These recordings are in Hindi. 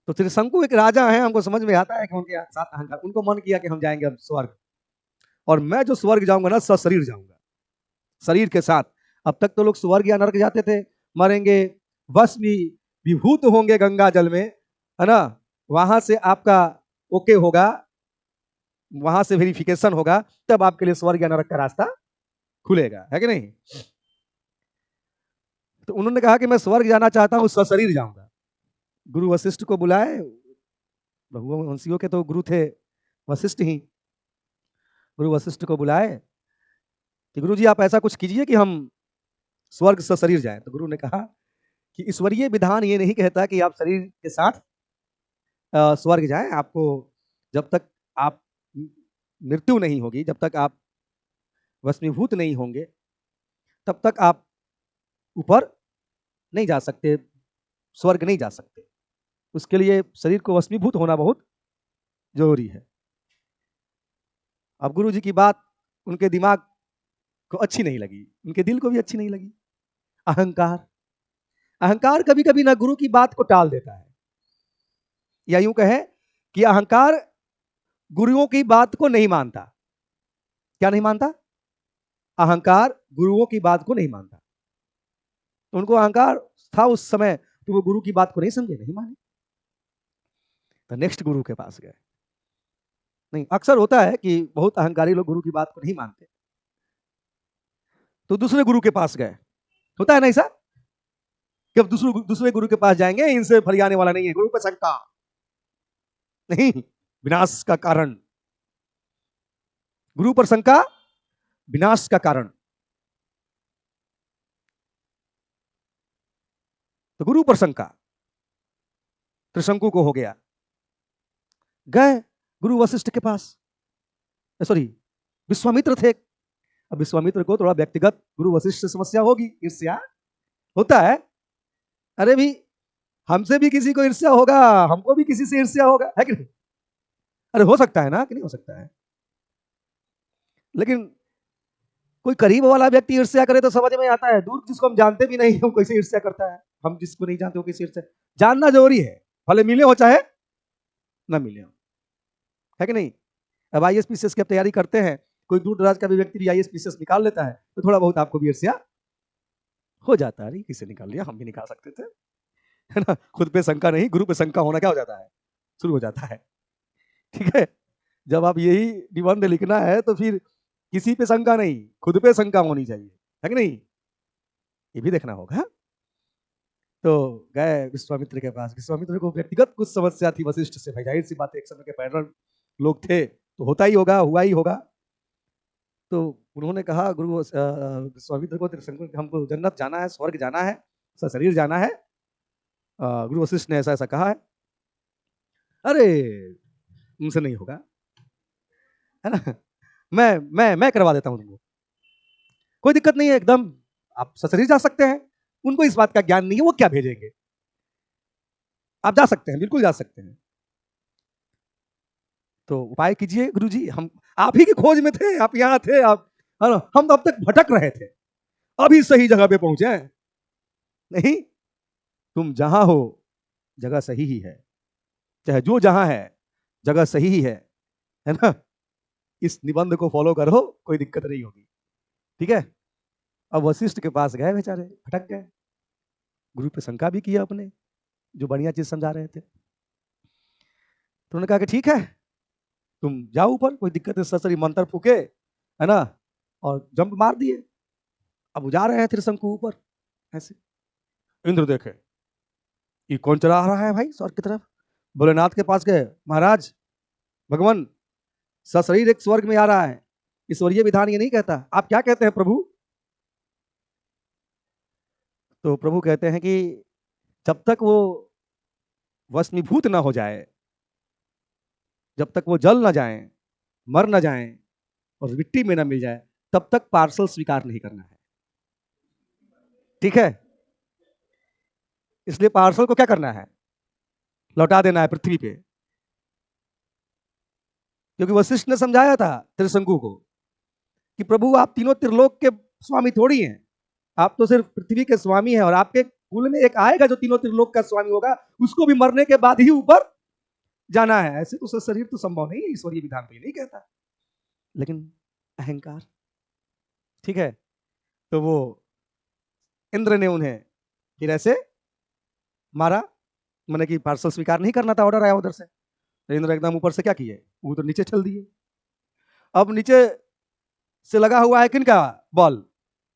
तो त्रिशंकु एक राजा है, हमको समझ में आता है कि उनके साथ अहंकार, उनको मन किया कि हम जाएंगे अब स्वर्ग, और मैं जो स्वर्ग जाऊंगा ना सशरीर जाऊंगा, शरीर के साथ। अब तक तो लोग स्वर्ग या नरक जाते थे, मरेंगे, भस्मी विभूत होंगे गंगा जल में, है ना, वहां से आपका ओके होगा, वहां से वेरिफिकेशन होगा, तब आपके लिए स्वर्ग या नरक का रास्ता खुलेगा, है कि नहीं। तो उन्होंने कहा कि मैं स्वर्ग जाना चाहता हूं, सशरीर जाऊंगा। गुरु वशिष्ठ को बुलाए, रघुवंशियों के तो गुरु थे वशिष्ठ ही। गुरु वशिष्ठ को बुलाए कि गुरु जी आप ऐसा कुछ कीजिए कि हम स्वर्ग सशरीर जाएं। तो गुरु ने कहा कि ईश्वरीय विधान ये नहीं कहता कि आप शरीर के साथ स्वर्ग जाएं। आपको जब तक आप मृत्यु नहीं होगी, जब तक आप वस्मीभूत नहीं होंगे, तब तक आप ऊपर नहीं जा सकते, स्वर्ग नहीं जा सकते। उसके लिए शरीर को वस्मीभूत होना बहुत जरूरी है। अब गुरु जी की बात उनके दिमाग को अच्छी नहीं लगी, उनके दिल को भी अच्छी नहीं लगी। अहंकार, अहंकार कभी कभी ना गुरु की बात को टाल देता है, या यूं कहे कि अहंकार गुरुओं की बात को नहीं मानता। क्या नहीं मानता? अहंकार गुरुओं की बात को नहीं मानता। तो उनको अहंकार था उस समय, तो वो गुरु की बात को नहीं समझे, नहीं माने। तो नेक्स्ट गुरु के पास गए। नहीं, अक्सर होता है कि बहुत अहंकारी लोग गुरु की बात को नहीं मानते, तो दूसरे गुरु के पास गए। होता है ना ऐसा कि अब दूसरे गुरु के पास जाएंगे, इनसे फरियाने वाला नहीं है, गुरु पर शंका नहीं, विनाश का कारण। गुरु पर शंका विनाश का कारण। तो गुरु पर शंका त्रिशंकु को हो गया। गए गुरु वशिष्ठ के पास, सॉरी विश्वामित्र थे। अब विश्वामित्र को थोड़ा व्यक्तिगत गुरु वशिष्ठ से समस्या होगी, ईर्ष्या होता है। अरे भी हमसे भी किसी को ईर्ष्या होगा, हमको भी किसी से ईर्ष्या होगा, है कि नहीं? अरे हो सकता है ना, कि नहीं हो सकता है? लेकिन कोई करीब वाला व्यक्ति ईर्ष्या करे तो समझ में आता है, दूर जिसको हम जानते भी नहीं वो कैसे ईर्ष्या करता है, हम जिसको नहीं जानते वो कैसे ईर्ष्या। जानना जरूरी है, भले मिले हो चाहे ना मिले हो, है कि नहीं। अब आईएएस पीसीएस की तैयारी करते हैं, कोई दूर दराज का भी व्यक्ति भी आईएएस पीसीएस निकाल लेता है, तो थोड़ा बहुत आपको भी ईर्ष्या हो जाता है, किसे निकाल लिया, हम भी निकाल सकते थे, है ना। खुद पे शंका नहीं, गुरु पे शंका होना क्या हो जाता है, शुरू हो जाता है। ठीक है, जब आप यही निबंध लिखना है तो फिर किसी पे शंका नहीं, खुद पे शंका होनी चाहिए, है कि नहीं, ये भी देखना होगा। तो गए विश्वामित्र के पास। विश्वामित्र को व्यक्तिगत कुछ समस्या थी वशिष्ठ से, भाई जाहिर सी बात है, एक समय के पैरल लोग थे तो होता ही होगा, हुआ ही होगा। तो उन्होंने कहा गुरु विश्वामित्र को, त्रिशंकु, हमको जन्नत जाना है, स्वर्ग जाना है, शरीर जाना है। गुरु वशिष्ठ ने ऐसा ऐसा कहा है। अरे उनसे नहीं होगा, है ना, मैं करवा देता हूं तुमको, कोई दिक्कत नहीं है, एकदम आप शरीर जा सकते हैं। उनको इस बात का ज्ञान नहीं है, वो क्या भेजेंगे, आप जा सकते हैं, बिल्कुल जा सकते हैं। तो उपाय कीजिए गुरुजी, हम आप ही की खोज में थे, आप यहाँ थे, आप, हम अब तक भटक रहे थे, अभी सही जगह पे पहुंचे हैं। नहीं, तुम जहां हो जगह सही ही है, चाहे जो जहां है जगह सही ही है ना। इस निबंध को फॉलो करो, कोई दिक्कत नहीं होगी, ठीक है। अब वशिष्ठ के पास गए, बेचारे भटक गए, गुरु पे शंका भी किया अपने, जो बढ़िया चीज समझा रहे थे। तो उन्होंने कहा कि ठीक है, तुम जाओ ऊपर, कोई दिक्कत है, ससरी मंत्र फूके, है ना, और जंप मार दिए। अब वो जा रहे हैं त्रिशंकु ऊपर ऐसे। इंद्र देखे ये कौन चला रहा है भाई स्वर्ग की तरफ। भोलेनाथ के पास गए, महाराज भगवान सशरीर एक स्वर्ग में आ रहा है, ईश्वरीय विधान ये नहीं कहता, आप क्या कहते हैं प्रभु। तो प्रभु कहते हैं कि जब तक वो वस्मीभूत ना हो जाए, जब तक वो जल ना जाए, मर ना जाए और मिट्टी में ना मिल जाए, तब तक पार्सल स्वीकार नहीं करना है, ठीक है। इसलिए पार्सल को क्या करना है, लौटा देना है पृथ्वी पे। क्योंकि वशिष्ठ ने समझाया था त्रिशंकु को कि प्रभु आप तीनों त्रिलोक के स्वामी थोड़ी हैं, आप तो सिर्फ पृथ्वी के स्वामी हैं, और आपके कुल में एक आएगा जो तीनों त्रिलोक का स्वामी होगा, उसको भी मरने के बाद ही ऊपर जाना है। ऐसे तो शरीर तो संभव नहीं है, ईश्वरीय विधान तो ये नहीं कहता, लेकिन अहंकार। ठीक है, तो वो इंद्र ने उन्हें फिर ऐसे मारा, मैंने कि पार्सल स्वीकार नहीं करना था, ऑर्डर आया उधर से। तो इंद्र एकदम ऊपर से क्या किए, वो तो नीचे चल दिए। अब नीचे से लगा हुआ है किनका बल,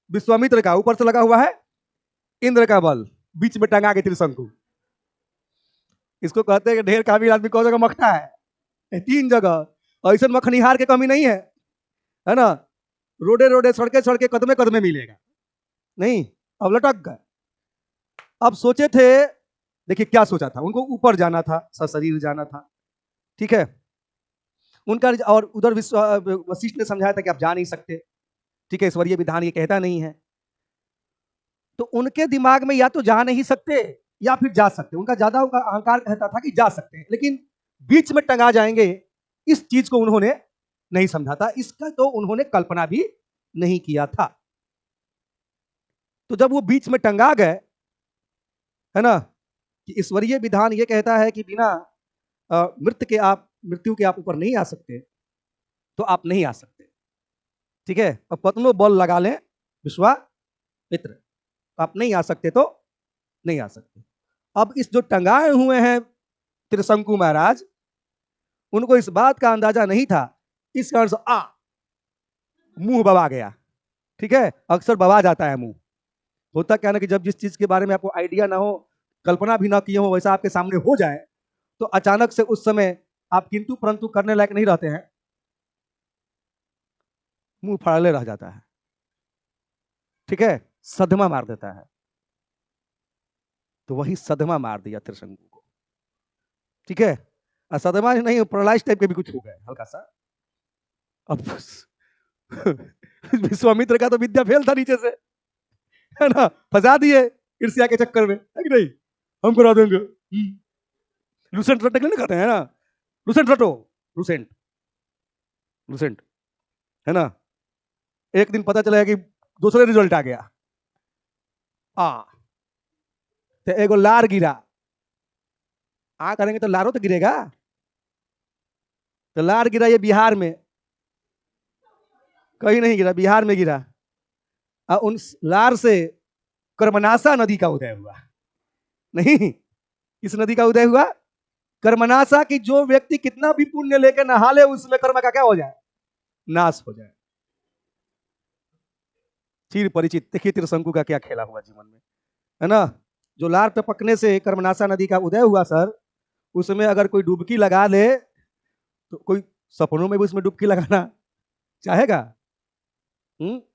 विश्वामित्र का। ऊपर से लगा हुआ है इंद्र का बल, बीच में टंगा के त्रिशंकु। इसको कहते हैं कि ढेर काबिल आदमी कौन जगह मखता है, 3 जगह। ऐसा मखनिहार के कमी नहीं है ना। रोडे रोडे सड़के सड़के कदमे कदमे मिलेगा नहीं, अब लटक गए। अब सोचे थे, देखिए क्या सोचा था, उनको ऊपर जाना था, सशरीर जाना था। ठीक है, उनका और उधर वशिष्ठ ने समझाया था कि आप जा नहीं सकते। ठीक है, ईश्वरीय विधान ये कहता नहीं है। तो उनके दिमाग में या तो जा नहीं सकते या फिर जा सकते, उनका ज्यादा उनका अहंकार कहता था कि जा सकते हैं, लेकिन बीच में टंगा जाएंगे इस चीज को उन्होंने नहीं समझा था। इसका तो उन्होंने कल्पना भी नहीं किया था। तो जब वो बीच में टंगा गए, है ना, कि ईश्वरीय विधान ये कहता है कि बिना मृत्यु के आप ऊपर नहीं आ सकते, तो आप नहीं आ सकते। ठीक है, अब पत्नो बल लगा लें विश्वामित्र, आप नहीं आ सकते तो नहीं आ सकते। अब इस जो टंगाए हुए हैं त्रिशंकु महाराज, उनको इस बात का अंदाजा नहीं था, इस कारण से मुंह बवा गया। ठीक है, अक्सर बवा जाता है मुंह। होता क्या ना कि जब जिस चीज के बारे में आपको आइडिया ना हो, कल्पना भी ना किए हो, वैसा आपके सामने हो जाए, तो अचानक से उस समय आप किंतु परंतु करने लायक नहीं रहते हैं, मुंह फाड़ले रह जाता है। ठीक है, सदमा मार देता है। तो वही सदमा मार दिया त्रिशंकु को। ठीक है, सदमा नहीं, पैरालाइज टाइप के भी कुछ हो गए हल्का सा। अब विश्वामित्र का तो विद्या फेल था नीचे से, है ना, फंसा दिए ईर्ष्या के चक्कर में, है कि नहीं, हम करा देंगे। लूसेंट रटने के लिए कहते हैं ना, लूसेंट रटो, लूसेंट लूसेंट, है ना। एक दिन पता चला कि दूसरे रिजल्ट आ गया, तो एगो लार गिरा। करेंगे तो लारो तो गिरेगा। तो लार गिरा ये बिहार में, कहीं नहीं गिरा, बिहार में गिरा। और उन लार से कर्मनासा नदी का उदय हुआ। नहीं, इस नदी का उदय हुआ कर्मनासा की। जो व्यक्ति कितना भी पुण्य लेकर नहा ले, उसमें कर्म का क्या हो जाए, नाश हो जाए। चिर परिचित, देखिए त्रिशंकु का क्या खेला हुआ जीवन में, है ना। जो लार टपकने से कर्मनासा नदी का उदय हुआ सर, उसमें अगर कोई डुबकी लगा ले, तो कोई सपनों में भी उसमें डुबकी लगाना चाहेगा?